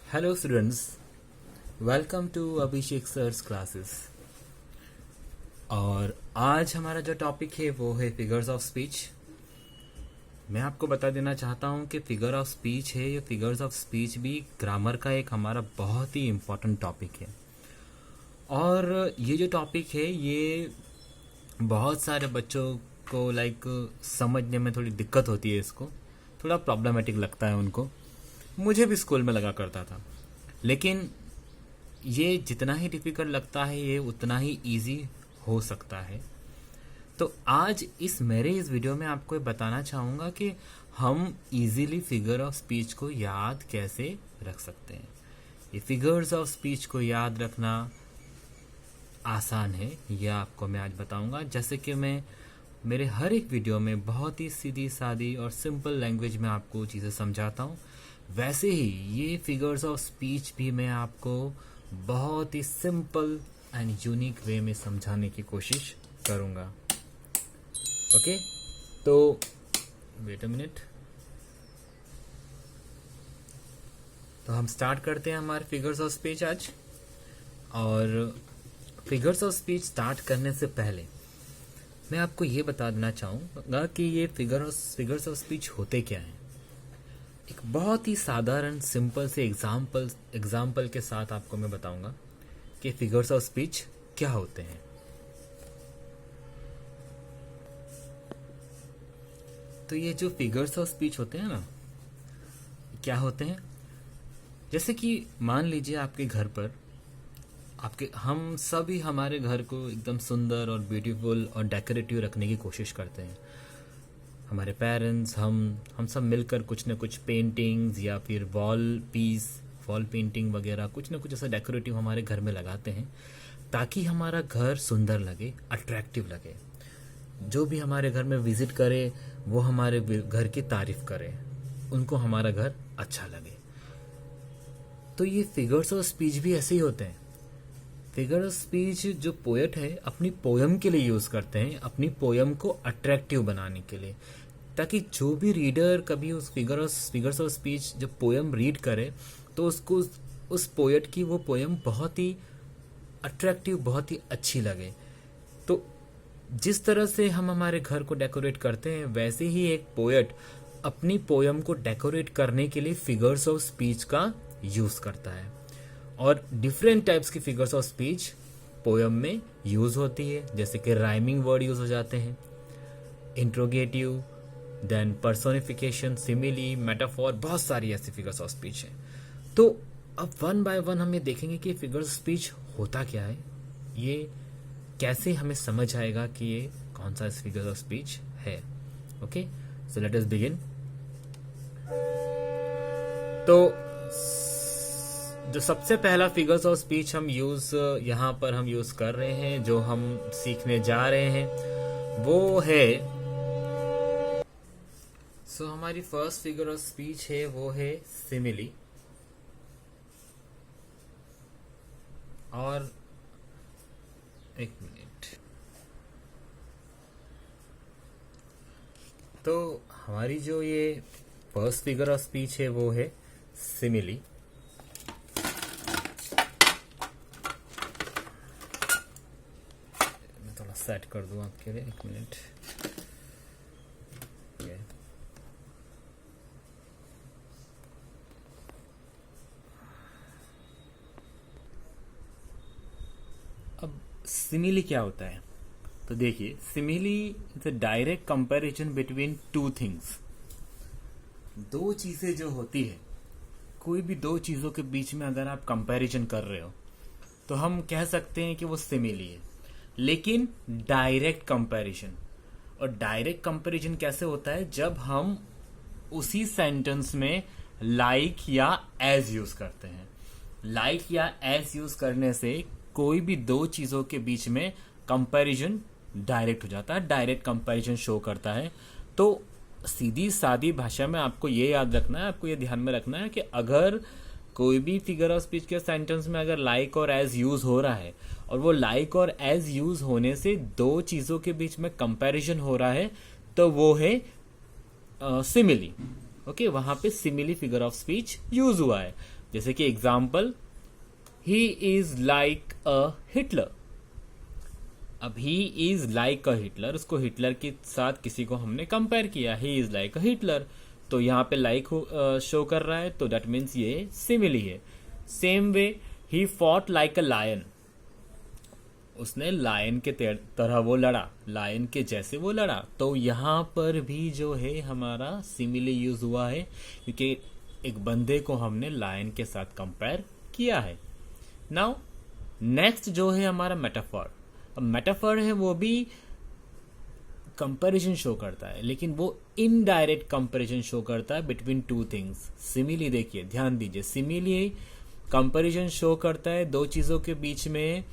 Hello students, welcome to Abhishek sir's classes. और आज हमारा जो टॉपिक है वो है फिगर्स ऑफ स्पीच। मैं आपको बता देना चाहता हूँ कि फिगर ऑफ स्पीच है, ये फिगर्स ऑफ स्पीच भी ग्रामर का एक हमारा बहुत ही इम्पोर्टेंट टॉपिक है। और ये जो टॉपिक है ये बहुत सारे बच्चों को समझने में थोड़ी दिक्कत होती है, इसको थोड़ा प्रॉब्लमेटिक लगता है उनको। मुझे भी स्कूल में लगा करता था, लेकिन ये जितना ही डिफ़िकल्ट लगता है ये उतना ही इजी हो सकता है। तो आज मेरे इस वीडियो में आपको ये बताना चाहूँगा कि हम इजीली फिगर ऑफ स्पीच को याद कैसे रख सकते हैं। ये फिगर्स ऑफ स्पीच को याद रखना आसान है, यह आपको मैं आज बताऊँगा। जैसे कि मैं मेरे हर एक वीडियो में बहुत ही सीधी सादी और सिंपल लैंग्वेज में आपको चीज़ें समझाता हूँ, वैसे ही ये फिगर्स ऑफ स्पीच भी मैं आपको बहुत ही सिंपल एंड यूनिक वे में समझाने की कोशिश करूँगा। ओके, तो वेट अ मिनट। तो हम स्टार्ट करते हैं हमारे फिगर्स ऑफ स्पीच आज। और फिगर्स ऑफ स्पीच स्टार्ट करने से पहले मैं आपको ये बता देना चाहूँगा कि ये फिगर्स ऑफ स्पीच होते क्या हैं। एक बहुत ही साधारण सिंपल से एग्जाम्पल के साथ आपको मैं बताऊंगा कि फिगर्स ऑफ स्पीच क्या होते हैं। तो ये जो फिगर्स ऑफ स्पीच होते हैं ना, क्या होते हैं? जैसे कि मान लीजिए आपके घर पर हम सभी हमारे घर को एकदम सुंदर और ब्यूटीफुल और डेकोरेटिव रखने की कोशिश करते हैं। हमारे पेरेंट्स, हम सब मिलकर कुछ न कुछ पेंटिंग्स या फिर वॉल पेंटिंग वगैरह कुछ न कुछ ऐसा डेकोरेटिव हमारे घर में लगाते हैं, ताकि हमारा घर सुंदर लगे, अट्रैक्टिव लगे। जो भी हमारे घर में विजिट करे वो हमारे घर की तारीफ करे, उनको हमारा घर अच्छा लगे। तो ये फिगर्स ऑफ स्पीच भी ऐसे ही होते हैं। फिगर ऑफ स्पीच जो पोएट है अपनी पोयम के लिए यूज करते हैं, अपनी पोयम को अट्रैक्टिव बनाने के लिए, ताकि जो भी रीडर कभी उस फिगर्स ऑफ स्पीच जो पोयम रीड करे तो उसको उस पोएट की वो पोयम बहुत ही अट्रैक्टिव, बहुत ही अच्छी लगे। तो जिस तरह से हम हमारे घर को डेकोरेट करते हैं, वैसे ही एक पोएट अपनी पोयम को डेकोरेट करने के लिए फिगर्स ऑफ स्पीच का यूज करता है। और डिफरेंट टाइप्स की फिगर्स ऑफ स्पीच पोयम में यूज होती है, जैसे कि राइमिंग वर्ड यूज हो जाते हैं, interrogative, then personification, simile, metaphor, बहुत सारी ऐसी फिगर्स ऑफ स्पीच हैं। तो अब वन बाय वन हम ये देखेंगे कि फिगर्स ऑफ स्पीच होता क्या है, ये कैसे हमें समझ आएगा कि ये कौन सा फिगर्स ऑफ स्पीच है। Okay, so let us begin. तो जो सबसे पहला फिगर्स ऑफ स्पीच हम यहाँ पर यूज कर रहे हैं, जो हम सीखने जा रहे हैं वो है, हमारी फर्स्ट फिगर ऑफ स्पीच है वो है सिमिली। और एक मिनट, तो हमारी जो ये फर्स्ट फिगर ऑफ स्पीच है वो है सिमिली। सेट कर दूं आपके लिए, एक मिनट। अब सिमिली क्या होता है? तो देखिए, simile is a direct comparison between two things. दो चीजें जो होती है, कोई भी दो चीजों के बीच में अगर आप कंपैरिजन कर रहे हो तो हम कह सकते हैं कि वो सिमिली है। लेकिन डायरेक्ट कंपैरिजन, और डायरेक्ट कंपैरिजन कैसे होता है? जब हम उसी सेंटेंस में लाइक या एज यूज करते हैं। लाइक या एज यूज करने से कोई भी दो चीजों के बीच में कंपैरिजन डायरेक्ट हो जाता है, डायरेक्ट कंपैरिजन शो करता है। तो सीधी सादी भाषा में आपको ये याद रखना है, आपको ये ध्यान में रखना है कि अगर कोई भी फिगर ऑफ स्पीच के सेंटेंस में अगर लाइक और एज यूज हो रहा है और वो लाइक और एज यूज होने से दो चीजों के बीच में कंपैरिजन हो रहा है, तो वो है सिमिली। ओके, वहां पे simile figure of speech use हुआ है। जैसे कि example, he is like a Hitler. अब he is like a Hitler, उसको हिटलर के साथ किसी को हमने कंपेयर किया, he is like a Hitler, तो यहाँ पे लाइक शो कर रहा है, तो दैट मीन्स ये सिमिली है। Same way, he fought like a lion, उसने लायन के तरह वो लड़ा, लायन के जैसे वो लड़ा, तो यहाँ पर भी जो है हमारा सिमिली यूज हुआ है, क्योंकि एक बंदे को हमने लायन के साथ कंपेयर किया है। नाउ नेक्स्ट जो है हमारा मेटाफर। अब मेटाफर है वो भी कंपैरिजन शो करता है, लेकिन वो इनडायरेक्ट कंपैरिजन शो करता है बिटवीन टू थिंग्स। सिमिली देखिए, ध्यान दीजिए, सिमिली कंपैरिजन शो करता है दो चीजों के बीच में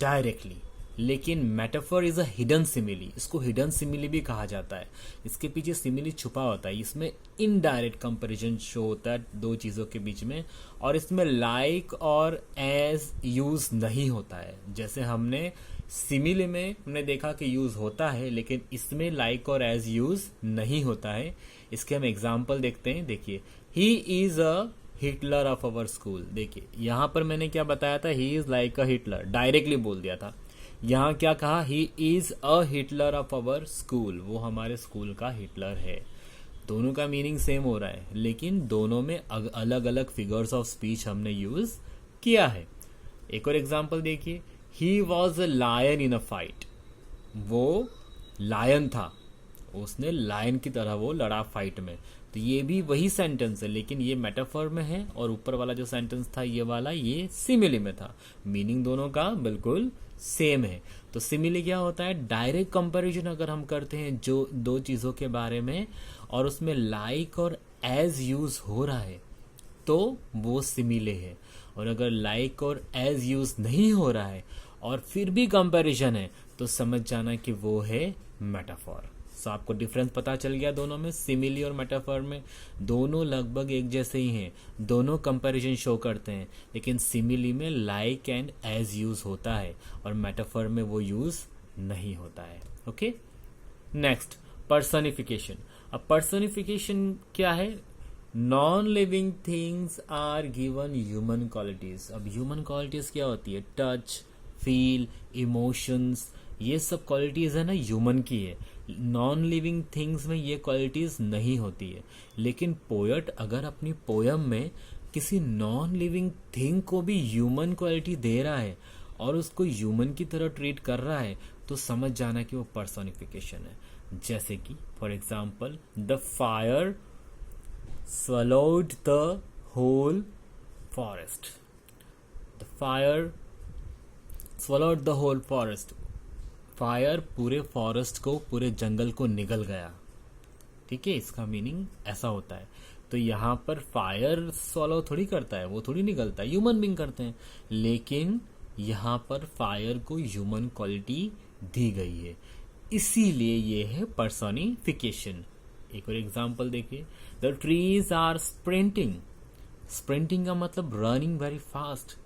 डायरेक्टली, लेकिन metaphor is a hidden simile, इसको हिडन सिमिली भी कहा जाता है। इसके पीछे सिमिली छुपा होता है, इसमें इनडायरेक्ट कंपैरिजन शो होता है दो चीजों के बीच में, और इसमें लाइक और एज यूज नहीं होता है। जैसे हमने सिमिली में हमने देखा कि यूज होता है, लेकिन इसमें लाइक और एज यूज नहीं होता है। इसके हम एग्जाम्पल देखते हैं। देखिए, he is a Hitler of our school. देखिए यहां पर मैंने क्या बताया था, ही is like a Hitler, directly बोल दिया था। यहां क्या कहा, he is a Hitler of our school, वो हमारे स्कूल का हिटलर है। दोनों का मीनिंग सेम हो रहा है, लेकिन दोनों में अलग अलग फिगर्स ऑफ स्पीच हमने यूज किया है। एक और एग्जाम्पल देखिए, he was a lion in a fight, वो लायन था, उसने लायन की तरह वो लड़ा फाइट में। तो ये भी वही सेंटेंस है, लेकिन ये मेटाफर में है, और ऊपर वाला जो सेंटेंस था ये वाला, ये सिमिली में था। मीनिंग दोनों का बिल्कुल सेम है। तो सिमिली क्या होता है, डायरेक्ट कंपैरिजन अगर हम करते हैं जो दो चीजों के बारे में, और उसमें लाइक और एज यूज हो रहा है, तो वो सिमिले है। और अगर लाइक और एज यूज नहीं हो रहा है और फिर भी कंपैरिजन है, तो समझ जाना कि वो है मेटाफर। सो आपको डिफरेंस पता चल गया दोनों में, सिमिली और मेटाफर में। दोनों लगभग एक जैसे ही हैं, दोनों कंपैरिजन शो करते हैं, लेकिन सिमिली में लाइक एंड एज यूज होता है और मेटाफर में वो यूज नहीं होता है। Okay, next personification. अब पर्सनिफिकेशन क्या है, non living things are given human qualities. अब ह्यूमन क्वालिटीज क्या होती है, टच, फील, इमोशंस, ये सब क्वालिटीज है ना ह्यूमन की है। नॉन लिविंग थिंग्स में ये क्वालिटीज नहीं होती है। लेकिन पोएट अगर अपनी पोयम में किसी नॉन लिविंग थिंग को भी ह्यूमन क्वालिटी दे रहा है और उसको ह्यूमन की तरह ट्रीट कर रहा है, तो समझ जाना कि वो पर्सोनिफिकेशन है। जैसे कि for example, the fire swallowed the whole forest. The fire swallowed the whole forest. Fire पूरे फॉरेस्ट को, पूरे जंगल को निगल गया। ठीक है, इसका मीनिंग ऐसा होता है। तो यहाँ पर फायर स्वॉलो थोड़ी करता है, वो थोड़ी निगलता है, ह्यूमन बीइंग करते हैं। लेकिन यहाँ पर फायर को ह्यूमन क्वालिटी दी गई है, इसीलिए ये है पर्सोनिफिकेशन। एक और एग्जाम्पल देखिए, the trees are sprinting. Sprinting का मतलब रनिंग वेरी फास्ट।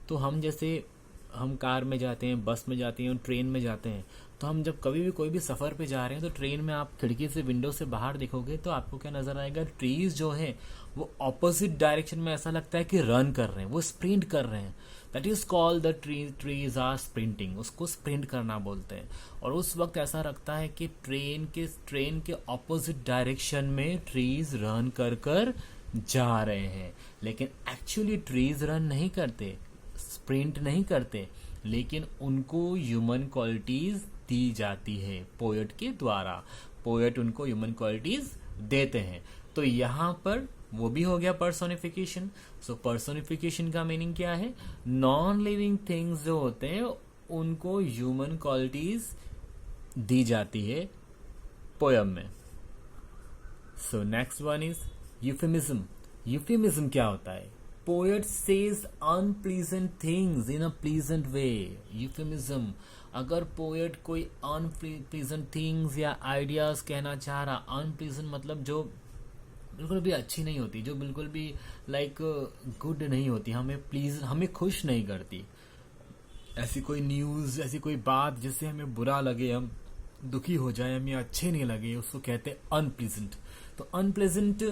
तो हम जैसे हम कार में जाते हैं, बस में जाते हैं और ट्रेन में जाते हैं, तो हम जब कभी भी कोई भी सफर पे जा रहे हैं, तो ट्रेन में आप खिड़की से, विंडो से बाहर देखोगे तो आपको क्या नजर आएगा, ट्रीज जो है वो ऑपोजिट डायरेक्शन में ऐसा लगता है कि रन कर रहे हैं, वो स्प्रिंट कर रहे हैं। That is called the trees are sprinting, उसको स्प्रिंट करना बोलते हैं। और उस वक्त ऐसा लगता है कि ट्रेन के ऑपोजिट डायरेक्शन में ट्रीज रन कर कर जा रहे हैं, लेकिन एक्चुअली ट्रीज रन नहीं करते, स्प्रिंट नहीं करते, लेकिन उनको ह्यूमन क्वालिटीज दी जाती है पोएट के द्वारा। पोएट उनको ह्यूमन क्वालिटीज देते हैं। तो यहाँ पर वो भी हो गया पर्सोनिफिकेशन। सो पर्सोनिफिकेशन का मीनिंग क्या है, नॉन लिविंग थिंग्स जो होते हैं उनको ह्यूमन क्वालिटीज दी जाती है पोयम में। So next one is euphemism. Euphemism क्या होता है, poet says unpleasant things in a pleasant way. Euphemism, अगर पोएट कोई अनप्लीजेंट थिंग्स या आइडियाज कहना चाह रहा, अनप्लीजेंट मतलब जो बिल्कुल भी अच्छी नहीं होती, जो बिल्कुल भी लाइक गुड नहीं होती, हमें खुश नहीं करती, ऐसी कोई न्यूज, ऐसी कोई बात जिससे हमें बुरा लगे, हम दुखी हो जाए, हमें अच्छे नहीं लगे, उसको कहते हैं अनप्लीजेंट। तो अनप्लीजेंट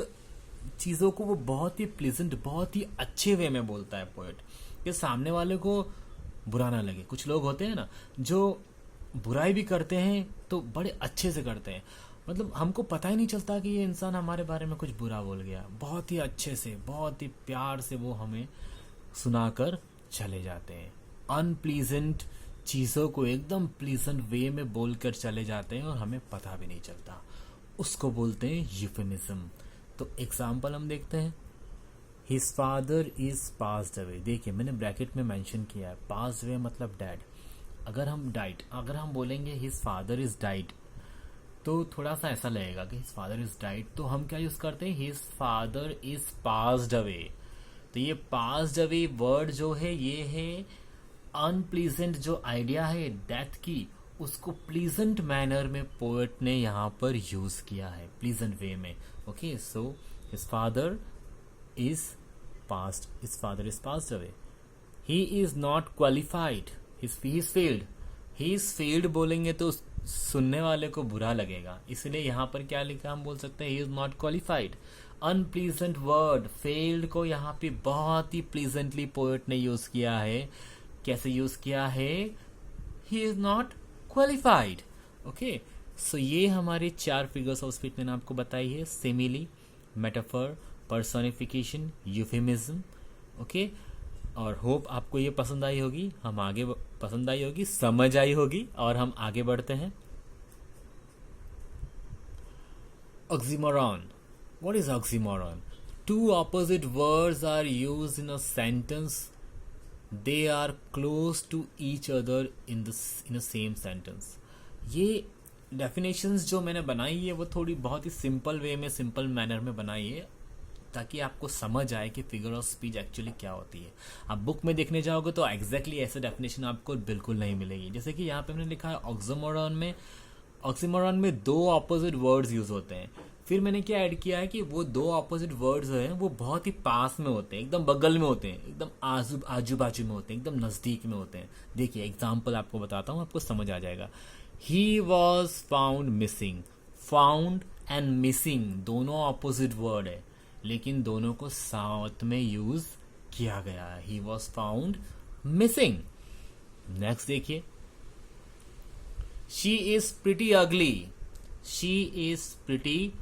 चीज़ों को वो बहुत ही प्लीजेंट, बहुत ही अच्छे वे में बोलता है पोएट, कि सामने वाले को बुरा ना लगे। कुछ लोग होते हैं ना जो बुराई भी करते हैं तो बड़े अच्छे से करते हैं, मतलब हमको पता ही नहीं चलता कि ये इंसान हमारे बारे में कुछ बुरा बोल गया, बहुत ही अच्छे से, बहुत ही प्यार से वो हमें सुनाकर चले जाते हैं। अनप्लीजेंट चीज़ों को एकदम प्लीजेंट वे में बोलकर चले जाते हैं और हमें पता भी नहीं चलता, उसको बोलते हैं यूफेमिज्म। तो एग्जाम्पल हम देखते हैं, his father is passed away. देखिए मैंने ब्रैकेट में मेंशन किया है, पास्ड अवे मतलब डैड। अगर हम बोलेंगे हिज फादर इज डाइड, तो थोड़ा सा ऐसा लगेगा कि हिज फादर इज डाइड, तो हम क्या यूज करते हैं, his father is passed away. तो ये पास्ड अवे वर्ड जो है ये है अनप्लीजेंट जो आइडिया है डेथ की, उसको प्लीजेंट मैनर में पोएट ने यहाँ पर यूज किया है, प्लीजेंट वे में। Okay, so his father is passed away. He is not qualified, he is failed बोलेंगे तो सुनने वाले को बुरा लगेगा, इसलिए यहाँ पर क्या लिखा हम बोल सकते हैं, he is not qualified. Unpleasant word failed को यहाँ पे बहुत ही प्लीजेंटली पोएट ने यूज किया है। कैसे यूज किया है, he is not qualified. Okay, so ये हमारे 4 फिगर्स ऑफ स्पीच मैंने आपको बताई है, simile, metaphor, personification, euphemism. Okay, और होप आपको ये पसंद आई होगी, पसंद आई होगी, समझ आई होगी, और हम आगे बढ़ते हैं। Oxymoron, what is oxymoron? Two opposite words are used in a sentence. They are close to each other in a same sentence. ये डेफिनेशंस जो मैंने बनाई है वो थोड़ी बहुत ही सिंपल वे में, सिंपल मैनर में बनाई है, ताकि आपको समझ आए कि फिगर ऑफ स्पीच एक्चुअली क्या होती है। आप बुक में देखने जाओगे तो एग्जैक्टली ऐसे डेफिनेशन आपको बिल्कुल नहीं मिलेगी। जैसे कि यहाँ पे मैंने लिखा है ऑक्सीमोरॉन में 2 ऑपोजिट वर्ड्स यूज होते हैं। फिर मैंने क्या ऐड किया है कि वो 2 ऑपोजिट वर्ड्स हैं वो बहुत ही पास में होते हैं, एकदम बगल में होते हैं, एकदम आजू बाजू में होते हैं, एकदम नजदीक में होते हैं। देखिए एग्जाम्पल आपको बताता हूँ, आपको समझ आ जाएगा। He was found missing. Found and missing दोनों ऑपोजिट वर्ड है, लेकिन दोनों को साथ में यूज किया गया है। He was found missing. Next देखिए, शी इज प्रिटी अगली। शी इज प्रिटी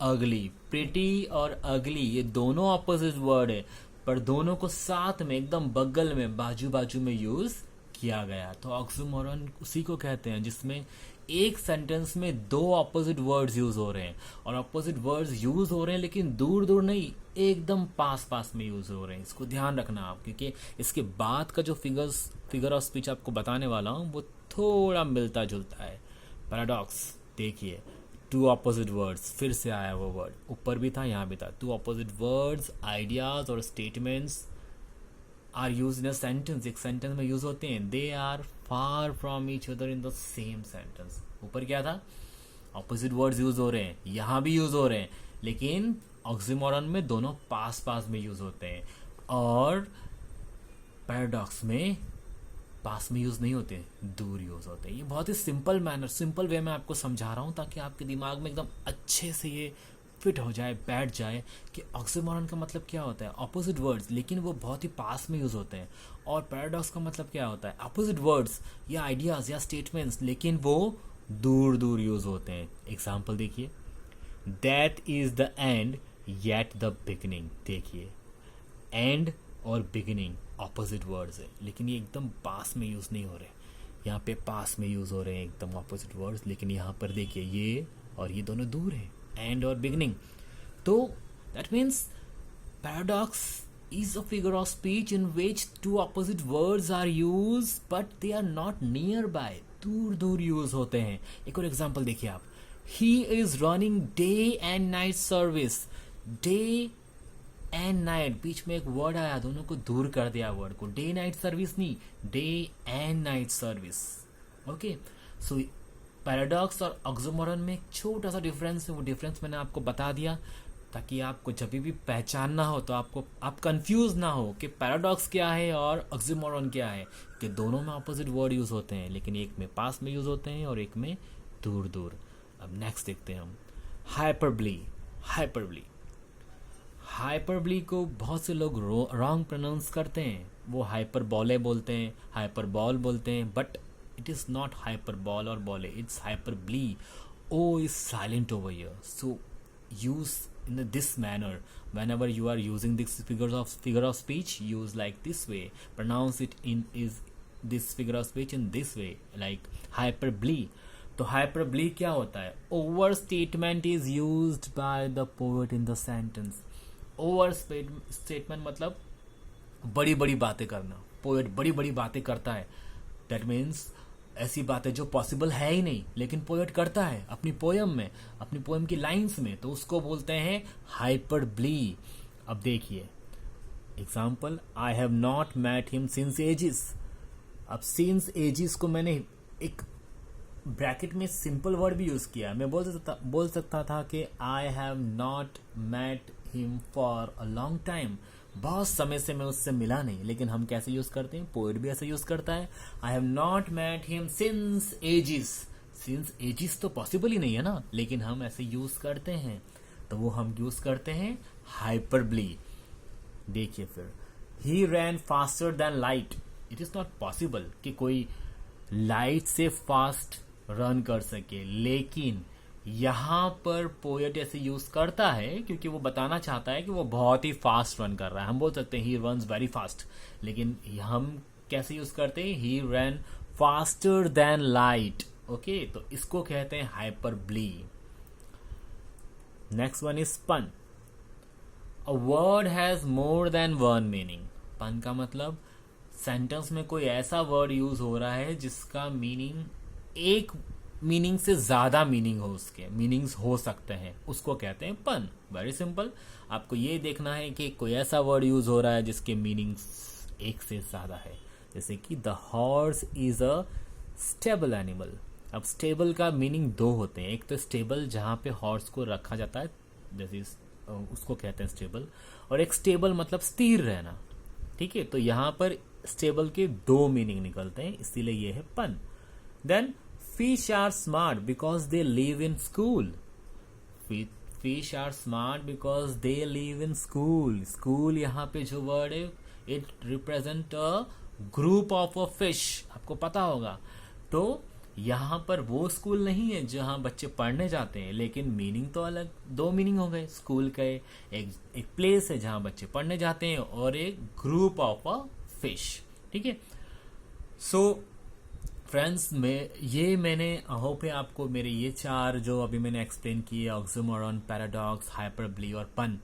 अगली। प्रिटी और अगली ये दोनों ऑपोजिट वर्ड है, पर दोनों को साथ में एकदम बगल में, बाजू बाजू में यूज किया गया। तो ऑक्सीमोरॉन उसी को कहते हैं जिसमें एक सेंटेंस में 2 ऑपोजिट वर्ड्स यूज हो रहे हैं, और ऑपोजिट वर्ड्स यूज हो रहे हैं लेकिन दूर दूर नहीं, एकदम पास पास में यूज हो रहे हैं। इसको ध्यान रखना आप, क्योंकि इसके बाद का जो फिगर ऑफ स्पीच आपको बताने वाला हूं वो थोड़ा मिलता जुलता है। पैराडॉक्स देखिए, 2 ऑपोजिट वर्ड्स, फिर से आया वो वर्ड, ऊपर भी था यहाँ भी था। 2 ऑपोजिट वर्ड्स, आइडियाज और statements are use in a sentence, एक सेंटेंस में यूज होते हैं। They are far from each other in the same sentence. ऊपर क्या था, ऑपोजिट वर्ड्स यूज हो रहे हैं, यहाँ भी यूज हो रहे हैं, लेकिन ऑक्सीमोरॉन में दोनों पास पास में यूज होते हैं, और पैराडॉक्स में पास में यूज नहीं होते, दूर यूज होते हैं। ये बहुत ही सिंपल मैनर, सिंपल वे में आपको समझा रहा हूं ताकि आपके दिमाग में एकदम अच्छे से ये फिट हो जाए, बैठ जाए कि ऑक्सीमोरॉन का मतलब क्या होता है, ऑपोजिट वर्ड्स, लेकिन वो बहुत ही पास में यूज होते हैं। और पैराडॉक्स का मतलब क्या होता है, ऑपोजिट वर्ड्स या आइडियाज या स्टेटमेंट्स, लेकिन वो दूर दूर यूज होते हैं। एग्जाम्पल देखिए, that is the end yet the beginning. देखिए एंड और बिगिनिंग ऑपोजिट वर्ड्स है, लेकिन ये एकदम पास में यूज नहीं हो रहे। यहाँ पे पास में यूज हो रहे हैं एकदम ऑपोजिट वर्ड्स, लेकिन यहाँ पर देखिए ये और ये दोनों दूर है, एंड और बिगिनिंग। तो that means paradox is a figure of speech in which 2 opposite words are used but they are not nearby, दूर दूर यूज होते हैं। एक और एग्जांपल देखिए आप, he is running day and night service। day and night, बीच में एक वर्ड आया, दोनों को दूर कर दिया वर्ड को, डे नाइट सर्विस नहीं, day and night service. Okay, so paradox और ऑक्सीमोरॉन में एक छोटा सा डिफरेंस है, वो डिफरेंस मैंने आपको बता दिया ताकि आपको जब भी पहचानना हो तो आप कंफ्यूज ना हो कि पैराडॉक्स क्या है और ऑक्सीमोरॉन क्या है, कि दोनों में ऑपोजिट वर्ड यूज होते हैं, लेकिन एक में पास में यूज होते हैं और एक में दूर दूर। अब नेक्स्ट देखते हैं हम, हाइपरबली। हाइपरबली हाइपरबली को बहुत से लोग रॉन्ग प्रोनाउंस करते हैं, वो हाइपरबॉले बोलते हैं, हाइपरबॉल बोलते हैं, but it is not hyperbole और बॉले, it's hyperbole. O is silent over here, so use in this manner whenever you are using this figure of speech. Use like this way, pronounce it in is this figure of speech in this way, like hyperbole. तो hyperbole क्या होता है? Over statement is used by the poet in the sentence. Over statement मतलब बड़ी बड़ी बातें करना. Poet बड़ी बड़ी बातें करता है. दैट मीन्स ऐसी बातें जो पॉसिबल है ही नहीं, लेकिन पोएट करता है अपनी पोयम में, अपनी पोयम की लाइंस में, तो उसको बोलते हैं हाइपरबली. अब देखिए example, I have not met him since ages. अब सिंस एजिस को मैंने एक ब्रैकेट में सिंपल वर्ड भी यूज किया. मैं बोल सकता था कि I have not met him for a long time, बहुत समय से मैं उससे मिला नहीं. लेकिन हम कैसे यूज करते हैं? पोएट भी ऐसे यूज करता है, I have not met him since ages. Since ages तो पॉसिबल ही नहीं है ना, लेकिन हम ऐसे यूज करते हैं, तो वो हम यूज करते हैं हाइपरबली. देखिए फिर, he ran faster than light. It is not possible कि कोई लाइट से फास्ट रन कर सके, लेकिन यहां पर पोएट ऐसे यूज करता है क्योंकि वो बताना चाहता है कि वो बहुत ही फास्ट रन कर रहा है. हम बोल सकते हैं ही रन्स वेरी फास्ट, लेकिन हम कैसे यूज करते हैं? He run faster than light. Okay, तो इसको कहते हैं hyperbole. Next one is pun. A word has more than one meaning. Pun का मतलब सेंटेंस में कोई ऐसा वर्ड यूज हो रहा है जिसका मीनिंग एक मीनिंग से ज्यादा मीनिंग हो, उसके मीनिंग्स हो सकते हैं, उसको कहते हैं पन. Very simple. आपको ये देखना है कि कोई ऐसा वर्ड यूज हो रहा है जिसके मीनिंग्स एक से ज्यादा है. जैसे कि the horse is a stable animal. अब स्टेबल का मीनिंग दो होते हैं. एक तो स्टेबल जहां पे हॉर्स को रखा जाता है, जैसे उसको कहते हैं स्टेबल, और एक स्टेबल मतलब स्थिर रहना. ठीक है, तो यहां पर स्टेबल के दो मीनिंग निकलते हैं, इसीलिए ये है pun. Then fish are smart because they live in school. Fish are smart because they live in school. School यहाँ पे जो वर्ड है, it represent a group of a fish. आपको पता होगा. तो यहाँ पर वो स्कूल नहीं है जहाँ बच्चे पढ़ने जाते हैं, लेकिन मीनिंग तो अलग, दो मीनिंग हो गए. स्कूल का एक प्लेस है जहाँ बच्चे पढ़ने जाते हैं, और एक ग्रुप ऑफ अ फिश. ठीक है. सो फ्रेंड्स, मैंने होप है आपको मेरे ये चार जो अभी मैंने एक्सप्लेन किए, ऑक्सीमोरॉन, पैराडॉक्स, हाइपरबली और पन,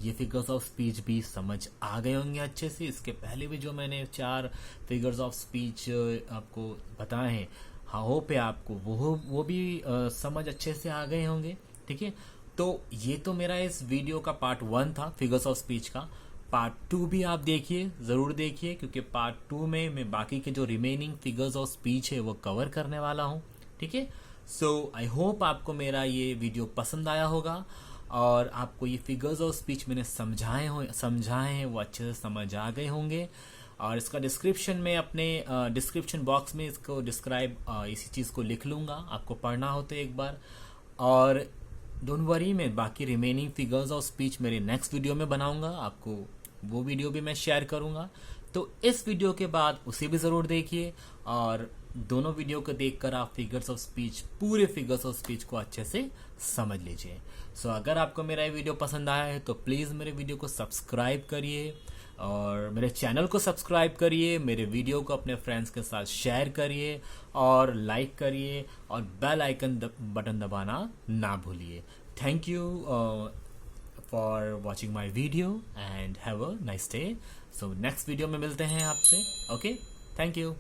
ये फिगर्स ऑफ स्पीच भी समझ आ गए होंगे अच्छे से. इसके पहले भी जो मैंने चार फिगर्स ऑफ स्पीच आपको बताए हैं, हाँ होप है आपको वो भी समझ अच्छे से आ गए होंगे. ठीक है, तो ये तो मेरा इस वीडियो का पार्ट 1 था फिगर्स ऑफ स्पीच का. पार्ट 2 भी आप देखिए, जरूर देखिए, क्योंकि पार्ट 2 में मैं बाकी के जो रिमेनिंग फिगर्स ऑफ स्पीच है वो कवर करने वाला हूँ. ठीक है. सो आई होप आपको मेरा ये वीडियो पसंद आया होगा, और आपको ये फिगर्स ऑफ स्पीच मैंने समझाए हैं वो अच्छे से समझ आ गए होंगे. और इसका डिस्क्रिप्शन में, अपने डिस्क्रिप्शन बॉक्स में इसको डिस्क्राइब इसी चीज़ को लिख लूँगा, आपको पढ़ना हो तो एक बार. और डोंट वरी, मैं बाकी रिमेनिंग फिगर्स ऑफ स्पीच मेरे नेक्स्ट वीडियो में बनाऊंगा, आपको वो वीडियो भी मैं शेयर करूंगा. तो इस वीडियो के बाद उसे भी ज़रूर देखिए, और दोनों वीडियो को देखकर आप फिगर्स ऑफ स्पीच, पूरे फिगर्स ऑफ स्पीच को अच्छे से समझ लीजिए. सो अगर आपको मेरा ये वीडियो पसंद आया है तो प्लीज़ मेरे वीडियो को सब्सक्राइब करिए, और मेरे चैनल को सब्सक्राइब करिए, मेरे वीडियो को अपने फ्रेंड्स के साथ शेयर करिए, और लाइक करिए, और बेल आइकन बटन दबाना ना भूलिए. Thank you for watching my video and have a nice day. So next video में मिलते हैं आपसे. Okay, thank you.